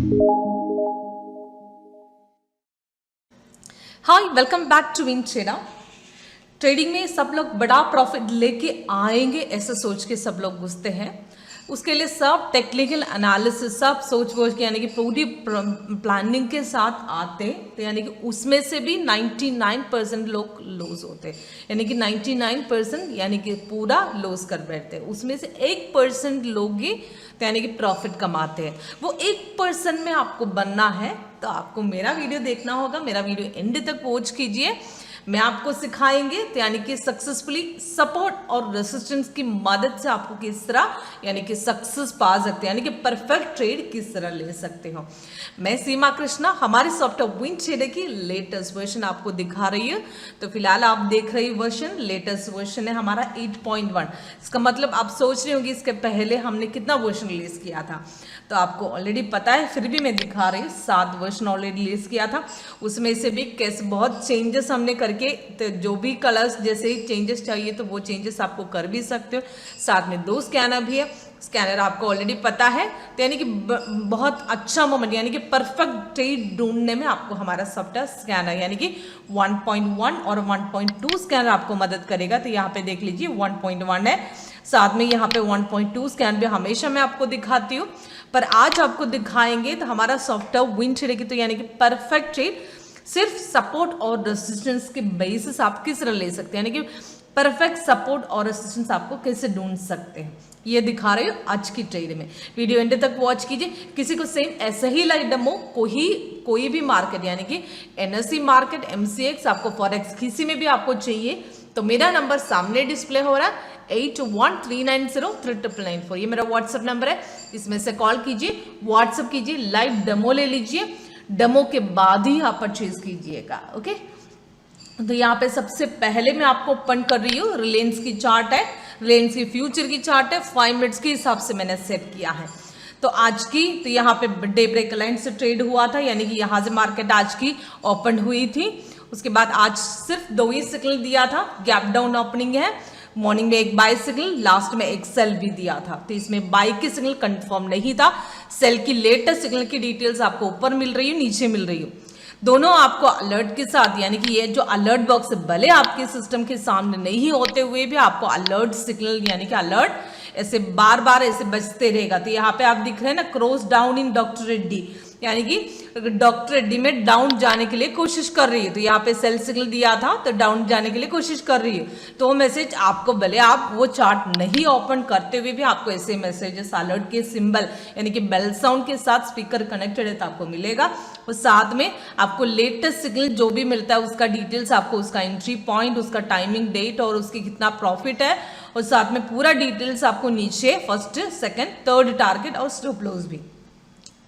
Hi, welcome back to Win Trader. Trading में सब लोग बड़ा प्रॉफिट लेके आएंगे ऐसे सोच के सब लोग घुसते हैं। उसके लिए सब टेक्निकल एनालिसिस सब सोच वोच के यानी कि पूरी प्लानिंग के साथ आते, तो यानी कि उसमें से भी 99% लोग लॉस होते, यानी कि 99% यानी कि पूरा लॉस कर बैठते हैं। उसमें से 1% लोग ही तो यानी कि प्रॉफिट कमाते हैं। वो 1% में आपको बनना है तो आपको मेरा वीडियो देखना होगा। मेरा वीडियो एंड तक वॉच कीजिए। मैं आपको सिखाएंगे तो यानी कि सक्सेसफुली सपोर्ट और रेसिस्टेंस की मदद से आपको किस तरह यानी कि सक्सेस पा सकते हैं, यानी कि परफेक्ट ट्रेड किस तरह ले सकते हो। मैं सीमा कृष्णा हमारे सॉफ्टवेयर विन ट्रेडर की लेटेस्ट वर्जन आपको दिखा रही है। तो फिलहाल आप देख रही वर्जन लेटेस्ट वर्जन है हमारा 8.1। इसका मतलब आप सोच रहे होंगे इसके पहले हमने कितना वर्जन रिलीज किया था, तो आपको ऑलरेडी पता है, फिर भी मैं दिखा रही हूँ। 7 वर्जन ऑलरेडी रिलीज किया था, उसमें से भी कैसे बहुत चेंजेस हमने करके, तो जो भी कलर्स जैसे ही चेंजेस चाहिए तो वो चेंजेस आपको कर भी सकते हो। साथ में 2 स्कैनर भी है। स्कैनर आपको ऑलरेडी पता है, तो यानी कि बहुत अच्छा मोमेंट यानी कि परफेक्ट ट्रेड ढूंढने में आपको हमारा सॉफ्टवेयर स्कैनर यानी कि 1.1 और 1.2 स्कैनर आपको मदद करेगा। तो यहाँ पे देख लीजिए 1.1 है, साथ में यहाँ पे 1.2 स्कैन भी हमेशा मैं आपको दिखाती हूँ, पर आज आपको दिखाएंगे तो हमारा सॉफ्टवेयर विन ट्रेडर की तो यानी कि परफेक्ट ट्रेड सिर्फ सपोर्ट और रेजिस्टेंस के बेसिस आप किस तरह ले सकते हैं, यानी कि परफेक्ट सपोर्ट और रेजिस्टेंस आपको कैसे ढूंढ सकते हैं, ये दिखा रही हूँ आज की ट्रेड में। वीडियो एंड तक वॉच कीजिए। किसी को सेम ऐसे ही लाइक डेमो कोई भी मार्केट यानी कि एनएससी मार्केट, एमसीएक्स, आपको फॉरेक्स किसी में भी आपको चाहिए तो मेरा नंबर सामने डिस्प्ले हो रहा है 8139039994। ये मेरा व्हाट्सएप नंबर है, इसमें से कॉल कीजिए, व्हाट्सएप कीजिए, लाइव डेमो ले लीजिए, डेमो के बाद ही आप परचेज कीजिएगा। ओके, तो यहाँ पे सबसे पहले मैं आपको ओपन कर रही हूँ, रिलायंस की चार्ट है, रिलायंस की फ्यूचर की चार्ट है, 5 मिनट्स के हिसाब से मैंने सेट किया है। तो आज की तो यहाँ पे डे ब्रेक लाइन से ट्रेड हुआ था, यानी कि यहाँ से मार्केट आज की ओपन हुई थी। उसके बाद आज सिर्फ 2 ही सिग्नल दिया था, गैप डाउन ओपनिंग है, मॉर्निंग में एक बाय सिग्नल, लास्ट में एक सेल भी दिया था। तो इसमें बाय की सिग्नल कंफर्म नहीं था, सेल की लेटेस्ट सिग्नल की डिटेल्स आपको ऊपर मिल रही है, नीचे मिल रही है, दोनों आपको अलर्ट के साथ, यानी कि ये जो अलर्ट बॉक्स भले आपके सिस्टम के सामने नहीं होते हुए भी आपको अलर्ट सिग्नल यानी कि अलर्ट ऐसे बार बार ऐसे बजते रहेगा। तो यहाँ पे आप दिख रहे हैं ना, cross down in doctor Reddy, यानी कि डॉक्टर रेड्डी में डाउन जाने के लिए कोशिश कर रही है। तो यहाँ पे सेल सिग्नल दिया था तो डाउन जाने के लिए कोशिश कर रही है। तो वो मैसेज आपको भले आप वो चार्ट नहीं ओपन करते हुए भी आपको ऐसे मैसेजेस अलर्ट के सिंबल यानी कि बेल साउंड के साथ स्पीकर कनेक्टेड है तो आपको मिलेगा। और साथ में आपको लेटेस्ट सिग्नल जो भी मिलता है उसका डिटेल्स, आपको उसका एंट्री पॉइंट, उसका टाइमिंग, डेट और उसकी कितना प्रॉफिट है, और साथ में पूरा डिटेल्स आपको नीचे फर्स्ट, सेकंड, थर्ड टारगेट और स्टॉप लॉस भी।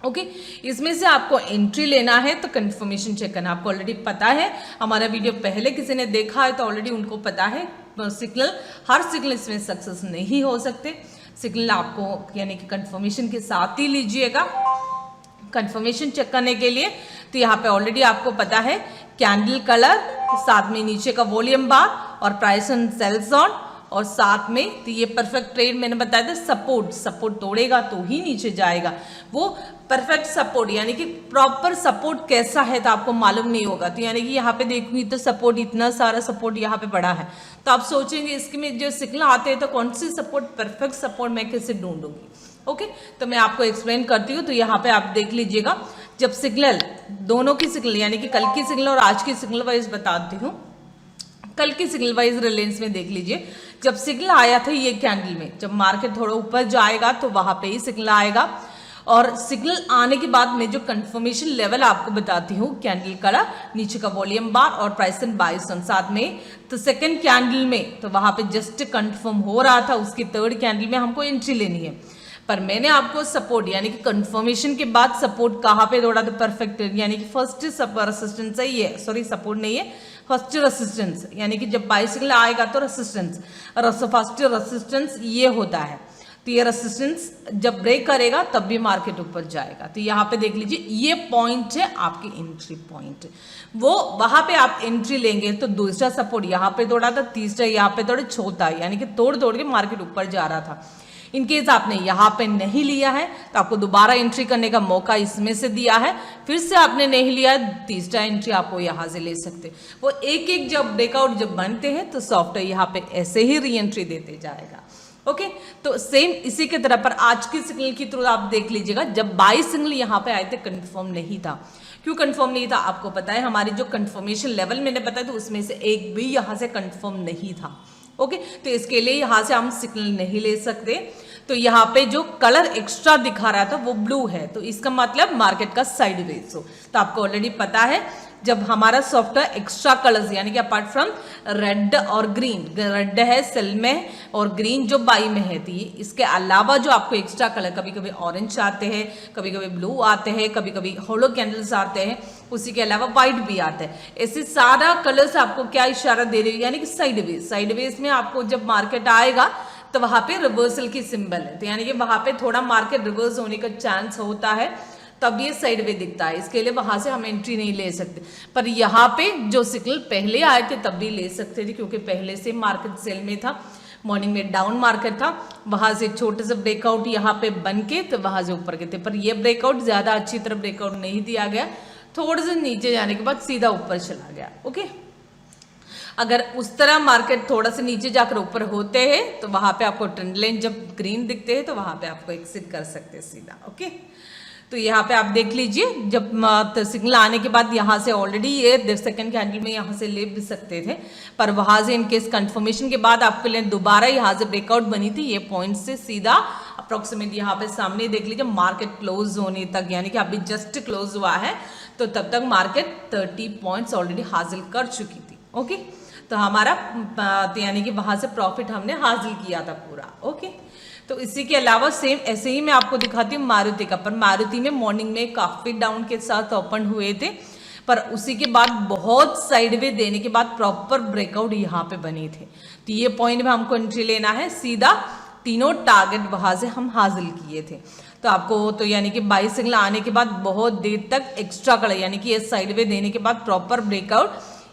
ओके, इसमें से आपको एंट्री लेना है तो कंफर्मेशन चेक करना, आपको ऑलरेडी पता है, हमारा वीडियो पहले किसी ने देखा है तो ऑलरेडी उनको पता है। सिग्नल हर सिग्नल इसमें सक्सेस नहीं हो सकते, सिग्नल आपको यानी कि कंफर्मेशन के साथ ही लीजिएगा। कंफर्मेशन चेक करने के लिए तो यहाँ पे ऑलरेडी आपको पता है कैंडल कलर, साथ में नीचे का वॉल्यूम बार और प्राइस एंड सेल्स ऑन, और साथ में तो ये परफेक्ट ट्रेड मैंने बताया था, सपोर्ट तोड़ेगा तो ही नीचे जाएगा। वो परफेक्ट सपोर्ट यानी कि प्रॉपर सपोर्ट कैसा है तो आपको मालूम नहीं होगा। तो यानी कि यहाँ पे देखूंगी तो सपोर्ट, इतना सारा सपोर्ट यहाँ पे पड़ा है, तो आप सोचेंगे इसके में जो सिग्नल आते हैं तो कौन सी सपोर्ट, परफेक्ट सपोर्ट मैं कैसे ढूंढूंगी। ओके, तो मैं आपको एक्सप्लेन करती हूँ। तो यहाँ पे आप देख लीजिएगा, जब सिग्नल दोनों की सिग्नल यानी कि कल की सिग्नल और आज की सिग्नल वाइज बताती हूँ। कल की सिग्नल वाइज रिलायंस में देख लीजिए, जब सिग्नल आया था ये कैंडल में, जब मार्केट थोड़ा ऊपर जाएगा तो वहां पे ही सिग्नल आएगा, और सिग्नल आने के बाद मैं जो कंफर्मेशन लेवल आपको बताती हूँ, कैंडल का नीचे का वॉल्यूम बार और प्राइस एंड बाय ऑन साथ में, तो सेकंड कैंडल में तो वहां पे जस्ट कंफर्म हो रहा था, उसकी थर्ड कैंडल में हमको एंट्री लेनी है। पर मैंने आपको सपोर्ट यानी कि कंफर्मेशन के बाद सपोर्ट कहाँ पे तोड़ा था, परफेक्ट यानी कि फर्स्ट रेसिस्टेंस है ये, सॉरी सपोर्ट नहीं है, फर्स्ट रेसिस्टेंस, यानी कि जब बाय सिग्नल आएगा तो रेसिस्टेंस, फर्स्ट रेसिस्टेंस ये होता है। तो ये रेसिस्टेंस जब ब्रेक करेगा तब भी मार्केट ऊपर जाएगा। तो यहाँ पे देख लीजिए, ये पॉइंट है आपकी एंट्री पॉइंट, वो वहां पे आप एंट्री लेंगे तो दूसरा सपोर्ट यहाँ पे तोड़ा था, तीसरा यहाँ पे तोड़े, चौथा यानी कि तोड़ के मार्केट ऊपर जा रहा था। इनकेस आपने यहाँ पे नहीं लिया है तो आपको दोबारा एंट्री करने का मौका इसमें से दिया है, फिर से आपने नहीं लिया, तीसरा एंट्री आपको यहाँ से ले सकते। वो एक एक जब ब्रेकआउट जब बनते हैं तो सॉफ्टवेयर यहाँ पे ऐसे ही री एंट्री देते जाएगा। ओके, तो सेम इसी के तरह पर आज की सिग्नल की थ्रू आप देख लीजिएगा, जब बाई सिग्नल यहाँ पे आए थे कंफर्म नहीं था। क्यों कंफर्म नहीं था आपको पता है, हमारी जो कंफर्मेशन लेवल मैंने बताया तो उसमें से एक भी यहाँ से कंफर्म नहीं था। ओके, तो इसके लिए यहाँ से हम सिग्नल नहीं ले सकते। तो यहाँ पे जो कलर एक्स्ट्रा दिखा रहा था वो ब्लू है, तो इसका मतलब मार्केट का साइडवेज हो। तो आपको ऑलरेडी पता है जब हमारा सॉफ्टवेयर एक्स्ट्रा कलर्स यानी कि अपार्ट फ्रॉम रेड और ग्रीन, रेड है सेल में और ग्रीन जो बाई में है, तो इसके अलावा जो आपको एक्स्ट्रा कलर कभी कभी ऑरेंज आते हैं, कभी कभी ब्लू आते हैं, कभी कभी होलो कैंडल्स आते हैं, उसी के अलावा व्हाइट भी आता है। ऐसे सारा कलर्स आपको क्या इशारा दे रही है, यानी कि साइडवेज। साइडवेज में आपको जब मार्केट आएगा तो वहां पे रिवर्सल की सिंबल है, तो यानी कि वहां पे थोड़ा मार्केट रिवर्स होने का चांस होता है, तब ये साइडवे दिखता है। इसके लिए वहां से हम एंट्री नहीं ले सकते। पर यहाँ पे जो सिग्नल पहले आए थे तब भी ले सकते थे, क्योंकि पहले से मार्केट सेल में था, मॉर्निंग में डाउन मार्केट था, वहां से छोटे से ब्रेकआउट यहाँ पे बन के तो वहां से ऊपर गए थे। पर ये ब्रेकआउट ज्यादा अच्छी तरह ब्रेकआउट नहीं दिया गया, थोड़े से नीचे जाने के बाद सीधा ऊपर चला गया। ओके, अगर उस तरह मार्केट थोड़ा सा नीचे जाकर ऊपर होते हैं तो वहां पे आपको ट्रेंड लाइन जब ग्रीन दिखते हैं तो वहां पे आपको एक्सिट कर सकते हैं सीधा। ओके, तो यहाँ पे आप देख लीजिए जब सिग्नल आने के बाद यहाँ से ऑलरेडी ये सेकंड कैंडल में यहाँ से ले भी सकते थे, पर वहां से इनकेस कंफर्मेशन के बाद आपके लिए दोबारा यहाँ से ब्रेकआउट बनी थी, ये पॉइंट से सीधा अप्रोक्सीमेट यहाँ पे सामने देख लीजिए मार्केट क्लोज होने तक, यानी कि अभी जस्ट क्लोज हुआ है तो तब तक मार्केट 30 पॉइंट्स ऑलरेडी हासिल कर चुकी थी। ओके, तो हमारा यानी कि वहां से प्रॉफिट हमने हासिल किया था पूरा। ओके, तो इसी के अलावा सेम ऐसे ही मैं आपको दिखाती हूँ मारुति का। पर मारुति में मॉर्निंग में काफी डाउन के साथ ओपन हुए थे, पर उसी के बाद बहुत साइडवे देने के बाद प्रॉपर ब्रेकआउट यहाँ पे बने थे। तो ये पॉइंट में हमको एंट्री लेना है, सीधा तीनों टारगेट वहां से हम हासिल किए थे। तो आपको तो यानी कि बाई सिग्नल आने के बाद बहुत देर तक एक्स्ट्रा कलर यानी कि ये साइडवे देने के बाद प्रॉपर ब्रेकआउट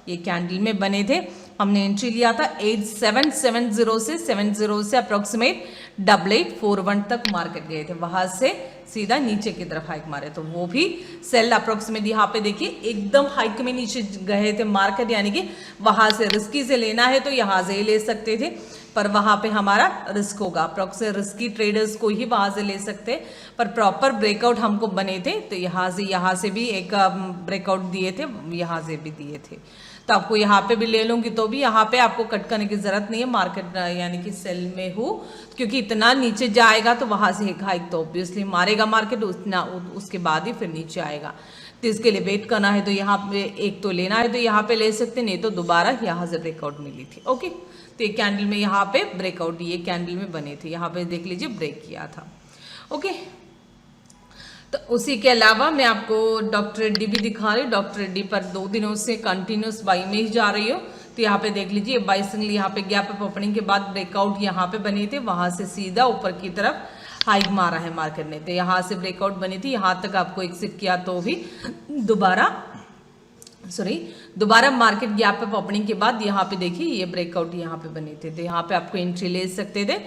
ये कैंडल में बने थे। हमने एंट्री लिया था 8770 से 70 से अप्रोक्सीमेट 8841 तक मार्केट गए थे, वहां से सीधा नीचे की तरफ हाइक मारे, तो वो भी सेल अप्रोक्सीमेट यहाँ पे देखिए एकदम हाइक में नीचे गए थे मार्केट, यानी कि वहां से रिस्की से लेना है तो यहाँ से ही ले सकते थे, पर वहां पे हमारा रिस्क होगा, अप्रोक्सीमेट रिस्की ट्रेडर्स को ही वहां से ले सकते। पर प्रॉपर ब्रेकआउट हमको बने थे, तो यहाँ से भी एक ब्रेकआउट दिए थे, यहाँ से भी दिए थे। तो आपको यहाँ पे भी ले लूंगी तो भी यहाँ पे आपको कट करने की जरूरत नहीं है, मार्केट यानी कि सेल में हो, क्योंकि इतना नीचे जाएगा तो वहां से एक हाइक तो ऑब्वियसली मारेगा मार्केट, उतना उसके बाद ही फिर नीचे आएगा। तो इसके लिए वेट करना है तो यहाँ पे एक तो लेना है तो यहाँ पे ले सकते, नहीं तो दोबारा यहाँ से ब्रेकआउट मिली थी। ओके, तो एक कैंडल में यहाँ पे ब्रेकआउट ये कैंडल में बने थे, यहाँ पे देख लीजिए ब्रेक किया था। ओके, तो उसी के अलावा मैं आपको डॉक्टर रेड्डी भी दिखा रही हूँ। डॉक्टर रेड्डी पर 2 दिनों से कंटिन्यूस बाई में ही जा रही हूँ। तो यहाँ पे देख लीजिए बाई सिग्नल यहाँ पे गैप अप ओपनिंग के बाद ब्रेकआउट यहाँ पे बने थे, वहां से सीधा ऊपर की तरफ हाइक मारा है मार्केट ने। तो यहाँ से ब्रेकआउट बनी थी, यहाँ तक आपको एक्सिट किया तो भी दोबारा मार्केट गैप अप ओपनिंग के बाद यहाँ पे देखिए ये ब्रेकआउट यहाँ पे बने थे, तो यहाँ पे आपको एंट्री ले सकते थे।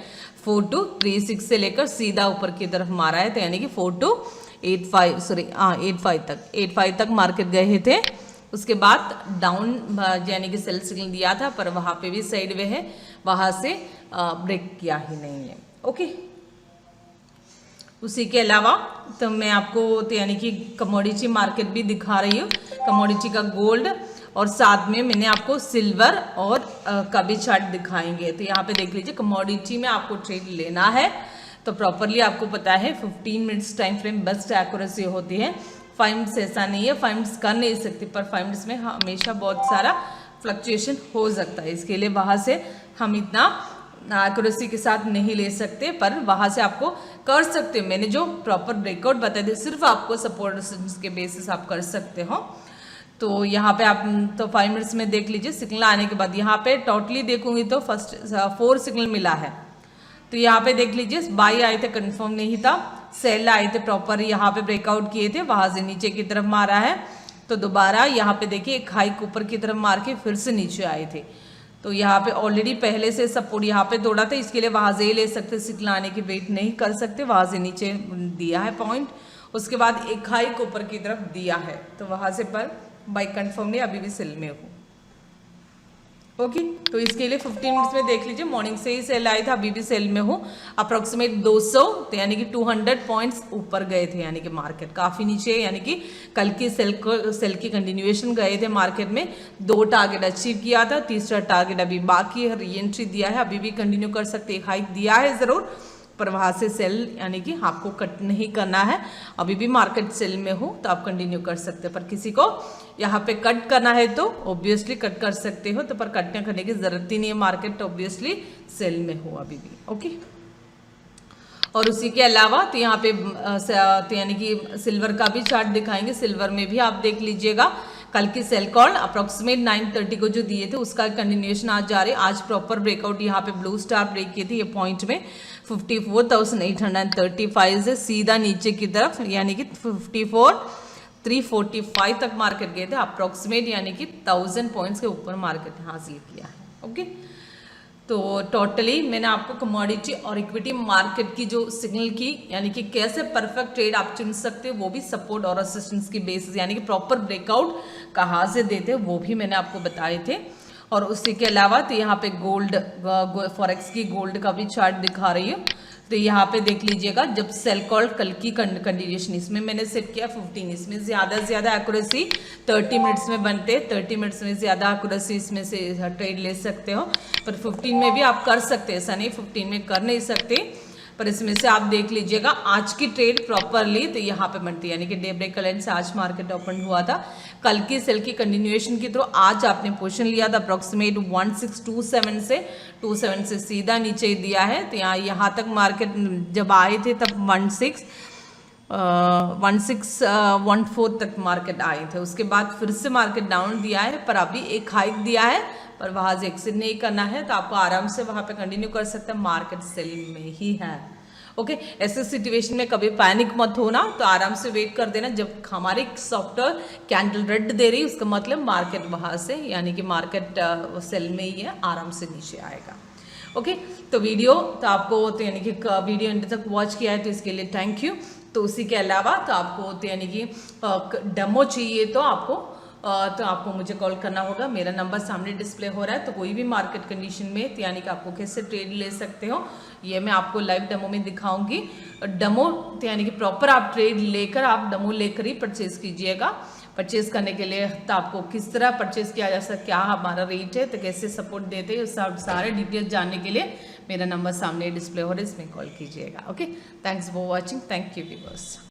4236 से लेकर सीधा ऊपर की तरफ मारा है, तो यानी कि 85 तक मार्केट गए थे। उसके बाद डाउन यानी कि सेल सिग्नल दिया था, पर वहां पे भी साइड वे है, वहां से ब्रेक किया ही नहीं है। ओके, उसी के अलावा तो मैं आपको तो यानी कि कमोडिटी मार्केट भी दिखा रही हूँ, कमोडिटी का गोल्ड, और साथ में मैंने आपको सिल्वर और का भी चार्ट दिखाएंगे। तो यहाँ पे देख लीजिए कमोडिटी में आपको ट्रेड लेना है तो प्रॉपरली आपको पता है 15 minutes time frame best accuracy होती है। 5 मिनट्स ऐसा नहीं है, 5 मिनट्स कर नहीं सकती, पर 5 मिनट्स में हमेशा बहुत सारा फ्लक्चुएशन हो सकता है, इसके लिए वहां से हम इतना एक्यूरेसी के साथ नहीं ले सकते, पर वहां से आपको कर सकते हो। मैंने जो प्रॉपर ब्रेकआउट बताए थे सिर्फ आपको सपोर्ट रेजिस्टेंस के बेसिस आप कर सकते हो। तो यहाँ पे आप तो 5 मिनट्स में देख लीजिए सिग्नल आने के बाद यहाँ पे टोटली देखूंगी तो फर्स्ट 4 सिग्नल मिला है। तो यहाँ पे देख लीजिए बाई आए थे कंफर्म नहीं था, सेल आए थे प्रॉपर यहाँ पे ब्रेकआउट किए थे, वहां से नीचे की तरफ मारा है, तो दोबारा यहाँ पे देखिए एक हाइक ऊपर की तरफ मार के फिर से नीचे आए थे। तो यहाँ पे ऑलरेडी पहले से सपोर्ट यहाँ पे तोड़ा था, इसके लिए वहाँ से ही ले सकते, सिखलाने की वेट नहीं कर सकते, वहाँ से नीचे दिया है पॉइंट, उसके बाद एक हाइक ऊपर की तरफ दिया है, तो वहाँ से पर बाई कंफर्म नहीं, अभी भी सेल में हूँ। ओके तो इसके लिए 15 मिनट्स में देख लीजिए, मॉर्निंग से ही सेल आई था, अभी भी सेल में हूँ। अप्रोक्सीमेट 200 तो यानी कि 200 पॉइंट्स ऊपर गए थे, यानी कि मार्केट काफ़ी नीचे, यानी कि कल की सेल की कंटिन्यूएशन गए थे मार्केट में। 2 टारगेट अचीव किया था, तीसरा टारगेट अभी बाकी है, री एंट्री दिया है, अभी भी कंटिन्यू कर सकते, एक हाइक दिया है ज़रूर, पर वहाँ से सेल यानी कि आपको कट नहीं करना है, अभी भी मार्केट सेल में हो तो आप कंटिन्यू कर सकते हैं। पर किसी को यहाँ पे कट करना है तो ऑब्वियसली कट कर सकते हो, तो पर कट करने की जरूरत ही नहीं है, मार्केट ऑब्वियसली सेल में हो अभी भी। ओके और उसी के अलावा तो यहाँ पे तो यानी कि सिल्वर का भी चार्ट दिखाएंगे, सिल्वर में भी आप देख लीजिएगा, कल की सेल कॉल अप्रोक्सीमेट 930 को जो दिए थे उसका कंटिन्यूएशन आज जा रही है। आज प्रॉपर ब्रेकआउट यहाँ पे ब्लू स्टार ब्रेक की थी, ये पॉइंट में 54,835 से सीधा नीचे की तरफ, यानी कि 54,345 तक मार्केट गए थे अप्रोक्सीमेट, यानी कि 1000 पॉइंट्स के ऊपर मार्केट हासिल किया है। ओके तो टोटली मैंने आपको कमोडिटी और इक्विटी मार्केट की जो सिग्नल की, यानी कि कैसे परफेक्ट ट्रेड आप चुन सकते हैं, वो भी सपोर्ट और असिस्टेंस की बेसिस, यानी कि प्रॉपर ब्रेकआउट कहाँ से देते वो भी मैंने आपको बताए थे। और उसी के अलावा तो यहाँ पे गोल्ड फॉरेक्स की गोल्ड का भी चार्ट दिखा रही हूँ, तो यहाँ पे देख लीजिएगा, जब सेल कॉल कल की कंटिन्यूएशन इसमें मैंने सेट किया 15, इसमें ज़्यादा से ज़्यादा एक्यूरेसी 30 मिनट्स में बनते, 30 मिनट्स में ज़्यादा एक्यूरेसी इसमें से ट्रेड ले सकते हो, पर 15 में भी आप कर सकते हैं, ऐसा नहीं 15 में कर नहीं सकते, पर इसमें से आप देख लीजिएगा आज की ट्रेड प्रॉपरली तो यहाँ पे बनती है, यानी कि डे ब्रेक लाइन से आज मार्केट ओपन हुआ था, कल की सेल की कंटिन्यूएशन की थ्रू आज आपने पोजीशन लिया था अप्रोक्सीमेट 1627 से 27 से सीधा नीचे ही दिया है, तो यहाँ तक मार्केट जब आए थे तब 1614 तक मार्केट आए थे, उसके बाद फिर से मार्केट डाउन दिया है, पर अभी एक हाइक दिया है, पर वहाँ से एक्सिट नहीं करना है, तो आपको आराम से वहाँ पे कंटिन्यू कर सकते हैं, मार्केट सेल में ही है। ओके ऐसे सिचुएशन में कभी पैनिक मत होना, तो आराम से वेट कर देना, जब हमारे सॉफ्टवेयर कैंडल रेड दे रही उसका मतलब मार्केट वहाँ से, यानी कि मार्केट सेल में ही है, आराम से नीचे आएगा। ओके तो वीडियो तो आपको तो यानी कि वीडियो एंड तक वॉच किया है तो इसके लिए थैंक यू। तो उसी के अलावा तो आपको तो यानी कि डेमो चाहिए तो आपको मुझे कॉल करना होगा, मेरा नंबर सामने डिस्प्ले हो रहा है, तो कोई भी मार्केट कंडीशन में तो यानी कि आपको कैसे ट्रेड ले सकते हो ये मैं आपको लाइव डेमो में दिखाऊंगी। डेमो तो यानी कि प्रॉपर आप ट्रेड लेकर आप डेमो लेकर ही परचेज कीजिएगा। परचेज करने के लिए तो आपको किस तरह परचेज किया जा सकता, क्या हमारा रेट है, तो कैसे सपोर्ट देते हैं, सारे डिटेल्स जानने के लिए मेरा नंबर सामने डिस्प्ले हो रहा है, इसमें कॉल कीजिएगा। Okay thanks for watching, thank you viewers.